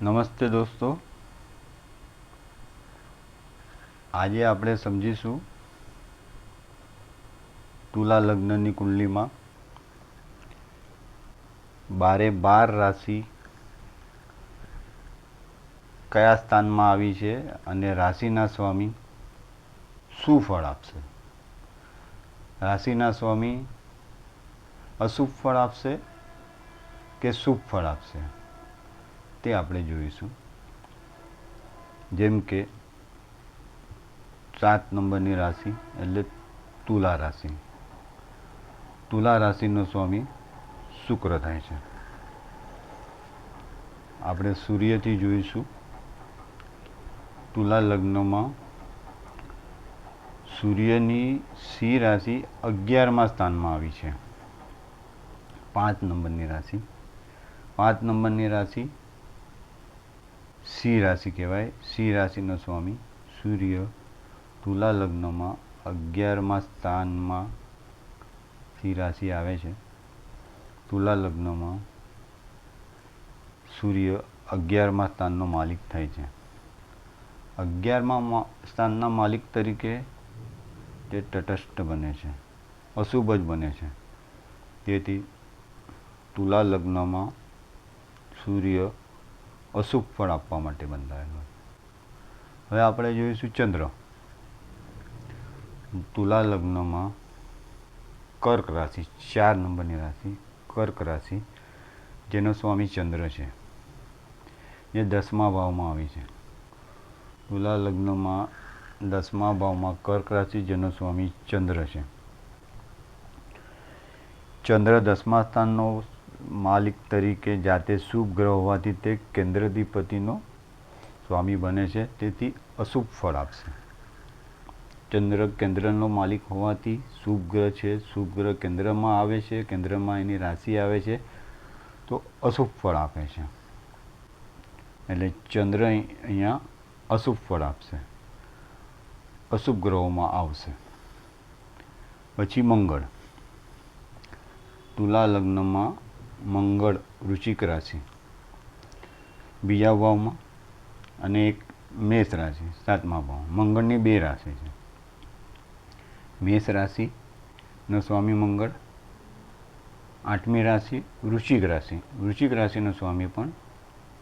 નમસ્તે દોસ્તો, આજે આપણે સમજીશું તુલા લગ્નની કુંડલીમાં 12 રાશિ કયા સ્થાનમાં આવી છે અને રાશિના સ્વામી શું ફળ આપશે. રાશિના સ્વામી અશુભ ફળ આપશે કે શુભ ફળ આપશે તે આપણે જોઈશું. જેમ કે 7 નંબરની રાશિ એટલે તુલા રાશિ. તુલા રાશિનો સ્વામી શુક્ર થાય છે. આપણે સૂર્યથી જોઈશું. તુલા લગ્નમાં સૂર્યની સિંહ રાશિ 11મા સ્થાનમાં આવી છે. 5 નંબરની રાશિ. 5 નંબરની રાશિ સિંહ રાશિ કહેવાય. સિંહ રાશિનો સ્વામી સૂર્ય તુલા લગ્નમાં 11મા સ્થાનમાં સિંહ રાશિ આવે છે. તુલા લગ્નમાં સૂર્ય 11મા સ્થાનનો માલિક થાય છે. 11મા સ્થાનના માલિક તરીકે તે તટસ્થ બને છે, અશુભ જ બને છે. તેથી તુલા લગ્નમાં સૂર્ય અશુભ ફળ આપવા માટે બંધાયેલો. હવે આપણે જોઈશું ચંદ્ર. તુલા લગ્નમાં કર્ક રાશિ, 4 નંબરની રાશિ કર્ક રાશિ, જેનો સ્વામી ચંદ્ર છે, જે 10મા ભાવમાં આવી છે. તુલા લગ્નમાં 10મા ભાવમાં કર્ક રાશિ, જેનો સ્વામી ચંદ્ર છે. ચંદ્ર 10મા સ્થાનનો માલિક તરીકે જાતે શુભ ગ્રહ હોવાથી તે કેન્દ્રાધિપતિનો સ્વામી બને છે. તેથી અશુભ ફળ આપશે. ચંદ્ર કેન્દ્રનો માલિક હોવાથી શુભ ગ્રહ છે, શુભ ગ્રહ કેન્દ્રમાં આવે છે, કેન્દ્રમાં એની રાશિ આવે છે તો અશુભ ફળ આપે છે. એટલે ચંદ્ર અહીંયા અશુભ ફળ આપશે, અશુભ ગ્રહોમાં આવશે. પછી મંગળ. તુલા લગ્નમાં મંગળ વૃશ્ચિક રાશિ બીજા ભાવમાં અને એક મેષ રાશિ 7મા ભાવ. મંગળની 2 રાશિ છે. મેષ રાશિનો સ્વામી મંગળ, 8મી રાશિ વૃશ્ચિક રાશિ, વૃશ્ચિક રાશિનો સ્વામી પણ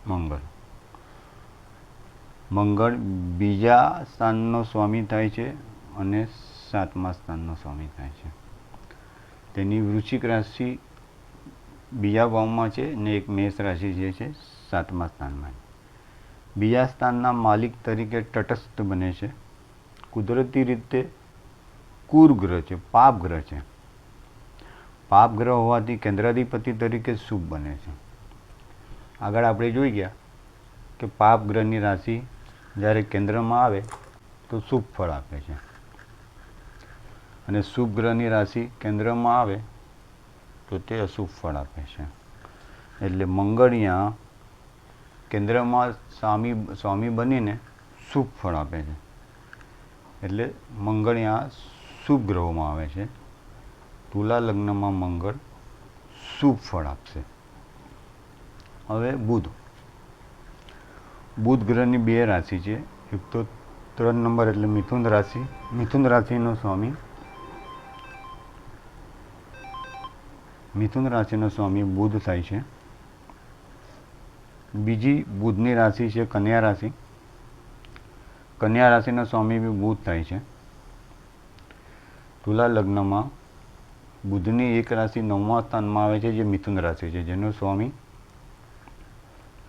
મંગળ. મંગળ બીજા સ્થાનનો સ્વામી થાય છે અને 7મા સ્થાનનો સ્વામી થાય છે. તેની વૃશ્ચિક રાશિ બીજા ભાવમાં છે ને એક મેષ રાશિ જે છે 7મા સ્થાનમાં. બીજા સ્થાનના માલિક તરીકે તટસ્થ બને છે. કુદરતી રીતે કુર ગ્રહ છે, પાપ ગ્રહ છે. પાપ ગ્રહ હોવાથી કેન્દ્રાધિપતિ તરીકે શુભ બને છે. આગળ આપણે જોઈ ગયા કે પાપ ગ્રહની રાશિ જ્યારે કેન્દ્રમાં આવે તો શુભ ફળ આપે છે અને શુભ ગ્રહની રાશિ કેન્દ્રમાં આવે તો તે અશુભ ફળ આપે છે. એટલે મંગળ અહીંયા કેન્દ્રમાં સ્વામી બનીને શુભ ફળ આપે છે. એટલે મંગળ અહીંયા શુભ ગ્રહોમાં આવે છે. તુલા લગ્નમાં મંગળ શુભ ફળ આપશે. હવે બુધ. બુધ ગ્રહની 2 રાશિ છે. એક તો 3 નંબર એટલે મિથુન રાશિ. મિથુન રાશિનો સ્વામી બુધ થાય છે. બીજી બુધની રાશિ છે કન્યા રાશિ. કન્યા રાશિનો સ્વામી બી બુધ થાય છે. તુલા લગ્નમાં બુધની એક રાશિ 9મા સ્થાનમાં આવે છે, જે મિથુન રાશિ છે, જેનો સ્વામી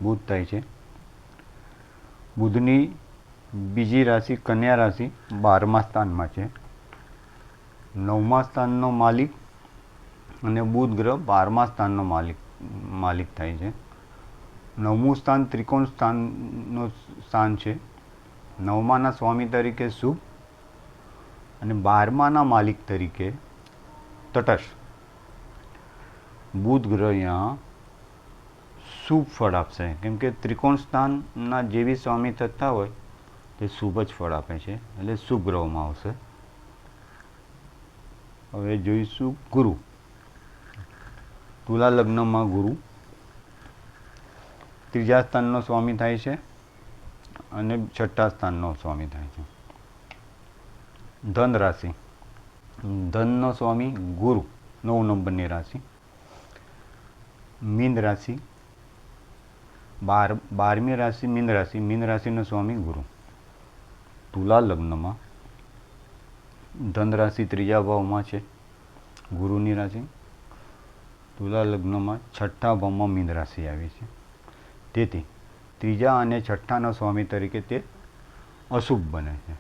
બુધ થાય છે. બુધની બીજી રાશિ કન્યા રાશિ 12મા સ્થાનમાં છે. 9મા સ્થાનનો માલિક અને બુધ ગ્રહ 12મા સ્થાનનો માલિક થાય છે. 9મું સ્થાન ત્રિકોણ સ્થાન છે. 9માના સ્વામી તરીકે શુભ અને 12માના માલિક તરીકે તટસ્થ. બુધ ગ્રહ અહીંયા શુભ ફળ આપશે, કેમ કે ત્રિકોણ સ્થાનના જે બી સ્વામી થતા હોય તે શુભ જ ફળ આપે છે. એટલે શુભ ગ્રહોમાં આવશે. હવે જોઈશું ગુરુ. તુલા લગ્નમાં ગુરુ ત્રીજા સ્થાનનો સ્વામી થાય છે અને છઠ્ઠા સ્થાનનો સ્વામી થાય છે. ધન રાશિ, ધનનો સ્વામી ગુરુ, 9 નંબરની રાશિ. મીન રાશિ, 12મી રાશિ મીન રાશિ, મીન રાશિનો સ્વામી ગુરુ. તુલા લગ્નમાં ધન રાશિ ત્રીજા ભાવમાં છે, ગુરુની રાશિ. તુલા લગ્નમાં છઠ્ઠા ભાવમાં મીન રાશિ આવી છે. તેથી ત્રીજા અને છઠ્ઠાના સ્વામી તરીકે તે અશુભ બને છે.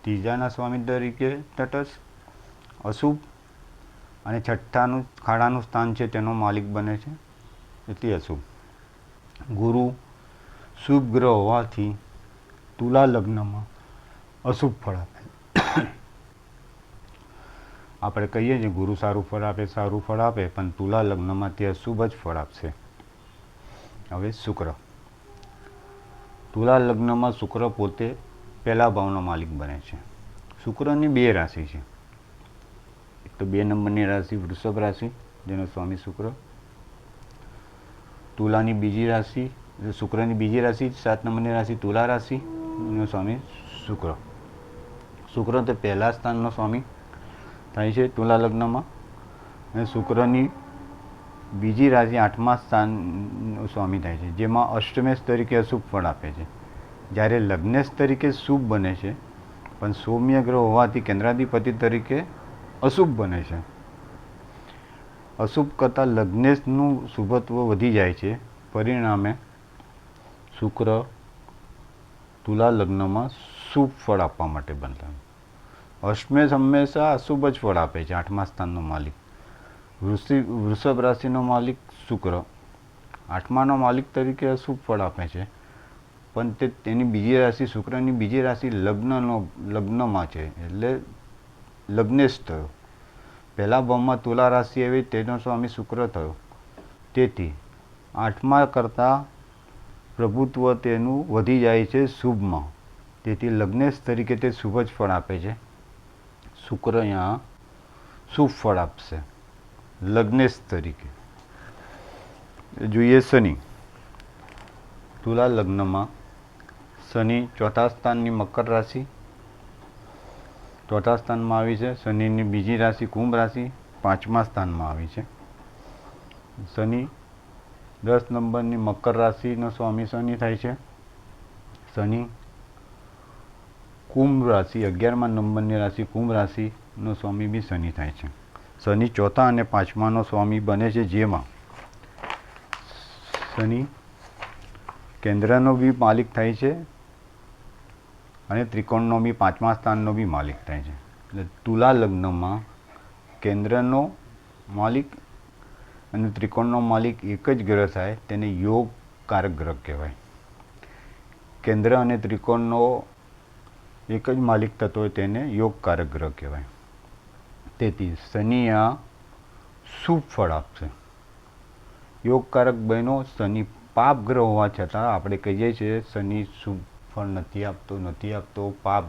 ત્રીજાના સ્વામી તરીકે તટસ્થ અશુભ અને છઠ્ઠાનું ખાડાનું સ્થાન છે તેનો માલિક બને છે, એટલે અશુભ. ગુરુ શુભ ગ્રહ હોવાથી તુલા લગ્નમાં અશુભ ફળ આપે. આપણે કહીએ છીએ ગુરુ સારું ફળ આપે, સારું ફળ આપે, પણ તુલા લગ્નમાં તે અશુભ જ ફળ આપશે. હવે શુક્ર, તુલા લગ્નમાં શુક્ર પોતે પહેલા ભાવનો માલિક બને છે. શુક્રની 2 રાશિ છે. એક તો 2 નંબરની રાશિ વૃષભ રાશિ, જેનો સ્વામી શુક્ર. તુલાની બીજી રાશિ, શુક્રની બીજી રાશિ 7 નંબરની રાશિ તુલા રાશિ, એનો સ્વામી શુક્ર. શુક્ર તે પહેલા સ્થાનનો સ્વામી થાય છે તુલા લગ્નમાં, અને શુક્રની બીજી રાશિ 8મા સ્થાનનો સ્વામી થાય છે, જેમાં અષ્ટમેશ તરીકે અશુભ ફળ આપે છે. જ્યારે લગ્નેશ તરીકે શુભ બને છે, પણ સૌમ્ય ગ્રહ હોવાથી કેન્દ્રાધિપતિ તરીકે અશુભ બને છે. અશુભ કરતાં લગ્નેશનું શુભત્વ વધી જાય છે. પરિણામે શુક્ર તુલા લગ્નમાં શુભ ફળ આપવા માટે બનતા. અષ્ટમેશ હંમેશા અશુભ જ ફળ આપે છે. 8મા સ્થાનનો માલિક વૃષભ રાશિનો માલિક શુક્ર 8માનો માલિક તરીકે અશુભ ફળ આપે છે, પણ તેની બીજી રાશિ શુક્રની બીજી રાશિ લગ્નમાં છે, એટલે લગ્નેશ થયો. પહેલા ભાવમાં તુલા રાશિ આવી, તેનો સ્વામી શુક્ર થયો. તેથી 8મા કરતાં પ્રભુત્વ તેનું વધી જાય છે શુભમાં. તેથી લગ્નેશ તરીકે તે શુભ જ ફળ આપે છે. શુક્ર અહીંયા શુભ ફળ આપશે લગ્નેશ તરીકે. જોઈએ શનિ, તુલા લગ્નમાં શનિ ચોથા સ્થાનની મકર રાશિ, ચોથા સ્થાનમાં આવી છે. શનિની બીજી રાશિ કુંભ રાશિ 5મા સ્થાનમાં આવી છે. શનિ 10 નંબરની મકર રાશિનો સ્વામી શનિ થાય છે. શનિ કુંભ રાશિ 11મા નંબરની રાશિ કુંભ રાશિનો સ્વામી બી શનિ થાય છે. શનિ ચોથા અને 5માનો સ્વામી બને છે, જેમાં શનિ કેન્દ્રનો બી માલિક થાય છે અને ત્રિકોણનો બી 5મા સ્થાનનો બી માલિક થાય છે. એટલે તુલા લગ્નમાં કેન્દ્રનો માલિક અને ત્રિકોણનો માલિક એક જ ગ્રહ થાય, તેને યોગકારક ગ્રહ કહેવાય. કેન્દ્ર અને ત્રિકોણનો એક જ માલિક થતો હોય તેને યોગકારક ગ્રહ કહેવાય. તેથી શનિ આ શુભ ફળ આપશે. યોગકારક બહેનો શનિ પાપ ગ્રહ હોવા છતાં આપણે કહીએ છીએ શનિ શુભ ફળ નથી આપતો, પાપ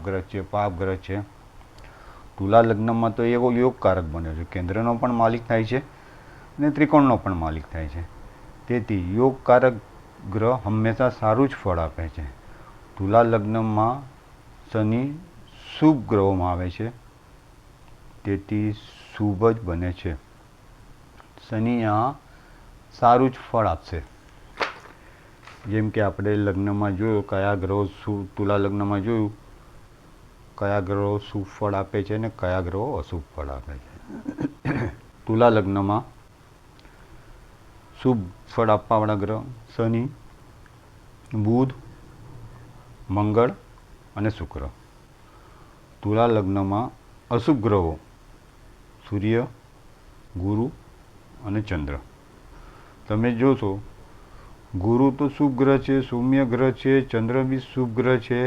ગ્રહ છે. તુલા લગ્નમાં તો એવો યોગકારક બન્યો છે, કેન્દ્રનો પણ માલિક થાય છે અને ત્રિકોણનો પણ માલિક થાય છે. તેથી યોગકારક ગ્રહ હંમેશા સારું જ ફળ આપે છે. તુલા લગ્નમાં શનિ શુભ ગ્રહોમાં આવે છે, તેથી શુભ જ બને છે. શનિ આ સારું જ ફળ આપશે. જેમ કે આપણે લગ્નમાં જોયું કયા ગ્રહો તુલા લગ્નમાં જોયું કયા ગ્રહો શુભ ફળ આપે છે અને કયા ગ્રહો અશુભ ફળ આપે છે. તુલા લગ્નમાં શુભ ફળ આપવાવાળા ગ્રહ શનિ, બુધ, મંગળ અને શુક્ર. તુલા લગ્નમાં અશુભ ગ્રહો સૂર્ય, ગુરુ અને ચંદ્ર. તમે જોશો ગુરુ તો શુભ ગ્રહ છે, સૌમ્ય ગ્રહ છે, ચંદ્ર બી શુભ ગ્રહ છે,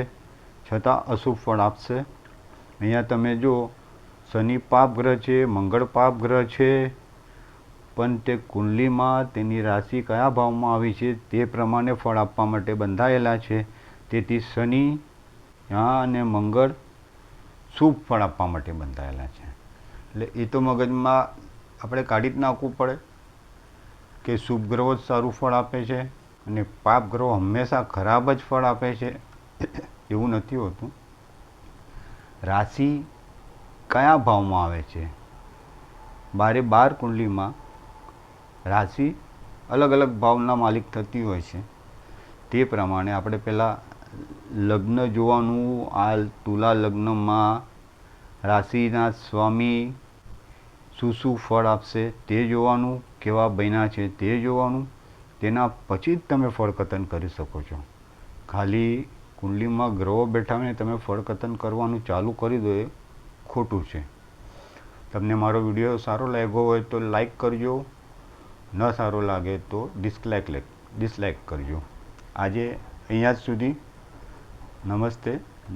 છતાં અશુભ ફળ આપશે. અહીંયા તમે જો શનિ પાપ ગ્રહ છે, મંગળ પાપ ગ્રહ છે, પણ તે કુંડલીમાં તેની રાશિ કયા ભાવમાં આવી છે તે પ્રમાણે ફળ આપવા માટે બંધાયેલા છે. તેથી શનિ અને મંગળ શુભ ફળ આપવા માટે બંધાયેલા છે. એટલે એ તો મગજમાં આપણે કાઢી જ નાખવું પડે કે શુભ ગ્રહો જ સારું ફળ આપે છે અને પાપ ગ્રહો હંમેશા ખરાબ જ ફળ આપે છે એવું નથી હોતું. રાશિ કયા ભાવમાં આવે છે, 12 કુંડલીમાં રાશિ અલગ અલગ ભાવના માલિક થતી હોય છે. તે પ્રમાણે આપણે પહેલાં લગ્ન જોવાનું. આ તુલા લગ્નમાં રાશિના સ્વામી શું શું ફળ આપશે તે જોવાનું, કેવા બન્યા છે તે જોવાનું. તેના પછી જ તમે ફળકથન કરી શકો છો. ખાલી કુંડલીમાં ગ્રહો બેઠા હોય ને તમે ફળકથન કરવાનું ચાલુ કરી દો એ ખોટું છે. તમને મારો વિડીયો સારો લાગ્યો હોય તો લાઈક કરજો, ન સારો લાગે તો ડિસલાઈક કરજો. આજે અહીંયા જ સુધી. નમસ્તે,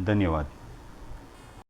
ધન્યવાદ.